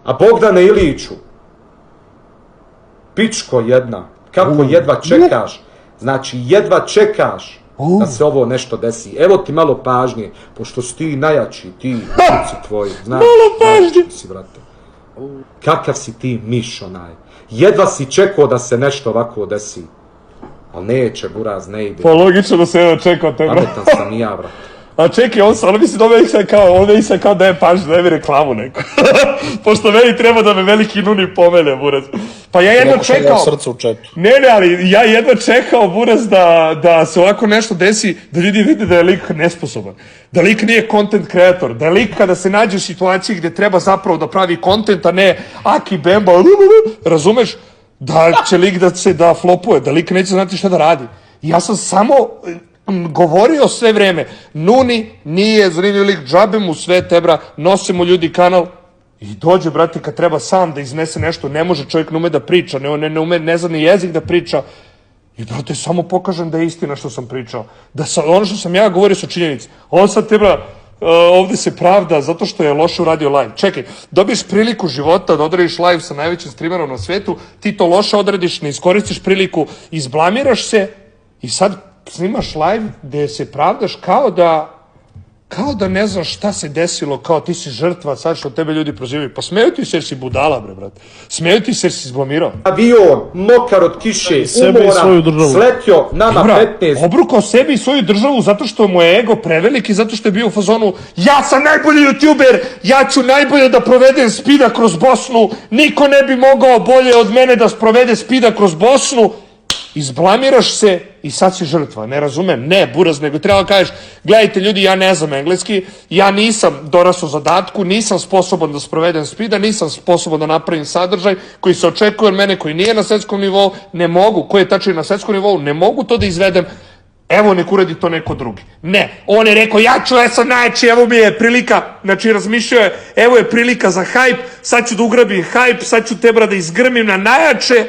A Bogdane Iliću, pičko jedna, kako jedva čekaš, znači jedva čekaš da se ovo nešto desi. Evo ti malo pažnje, pošto si ti najjači, ti kuci tvoji, znaš, si, brate. Kakav si ti miš onaj. Jedva si čekao da se nešto ovako desi. Ali neće, buraz, ne ide. Pa logično da se jedva čekao te, brate. Pametan sam i ja, brate. A čekaj, on misli da ovdje se kao da je pažnje, da je mi reklamu neko. Pošto meni treba da me veliki Nuni pomene, buraz. Pa ja jedva čekao... srce u četu. Ne, ali ja jedva čekao, buraz, da se ovako nešto desi, da ljudi vide da je lik nesposoban. Da lik nije content creator. Da je lik kada se nađe u situaciji gdje treba zapravo da pravi content, a ne Aki Bemba, razumeš? Da će lik da flopuje, da lik neće znati šta da radi. Ja sam samo... govorio sve vreme, Nuni nije zanimljiv lik, džabe mu sve tebra, nose mu ljudi kanal i dođe, brate, kad treba sam da iznese nešto, ne može, čovjek ne ume da priča, ne zna ni jezik da priča i, brate, samo pokažem da je istina što sam pričao, da ono što sam ja govorio su činjenice. On sad tebra ovde se pravda zato što je loše uradio live. Čekaj, dobiješ priliku života da odradiš live sa najvećim streamerom na svetu, ti to loše odradiš, ne iskoristiš priliku, izblamiraš se i sad snimaš live gde se pravdaš kao da ne znaš šta se desilo, kao ti si žrtva, sad što tebe ljudi prozivaju. Pa smeju ti se jer si budala, bre, brate. Smeju ti se jer si izblamirao. Avion, mokar od kiše, umoran, sletio nama 15. Obrukao sebi i svoju državu zato što mu je ego prevelik i zato što je bio u fazonu ja sam najbolji youtuber, ja ću najbolje da provedem Spida kroz Bosnu, niko ne bi mogao bolje od mene da sprovede Spida kroz Bosnu. Izblamiraš se i sad si žrtva, ne razumem, ne, buraz, nego treba da kažeš, gledajte ljudi, ja ne znam engleski, ja nisam dorasao zadatku, nisam sposoban da sprovedem Spida, nisam sposoban da napravim sadržaj koji se očekuje od mene, koji nije na svetskom nivou, ne mogu, koji je tačnije na svetskom nivou, ne mogu to da izvedem, evo nek uradi to neko drugi. Ne, on je rekao, ja sam najjači, evo mi je prilika, znači razmišljao je, evo je prilika za hajp, sad ću da ugrabim hajp, sad ću tebra da izgrmim na najjače,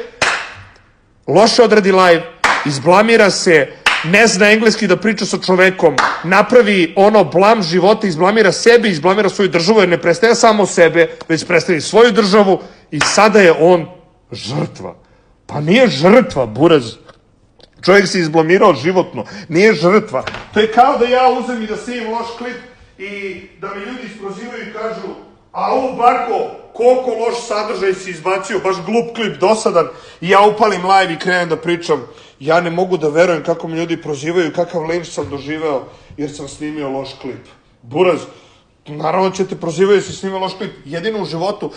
loše odradi live, izblamira se, ne zna engleski da priča sa čovekom, napravi ono blam života, izblamira sebe, izblamira svoju državu, jer ne predstavlja samo sebe, već predstavlja svoju državu i sada je on žrtva. Pa nije žrtva, buraz. Čovjek se izblamirao životno, nije žrtva. To je kao da ja uzem i da snimim loš klip i da mi ljudi isprozivaju i kažu au, Bako, koliko loš sadržaj si izbacio, baš glup klip, dosadan, i ja upalim live i krenem da pričam. Ja ne mogu da verujem kako me ljudi prozivaju, kakav linč sam doživeo, jer sam snimio loš klip. Buraz, naravno će te prozivaju jer si snimio loš klip, jedino u životu.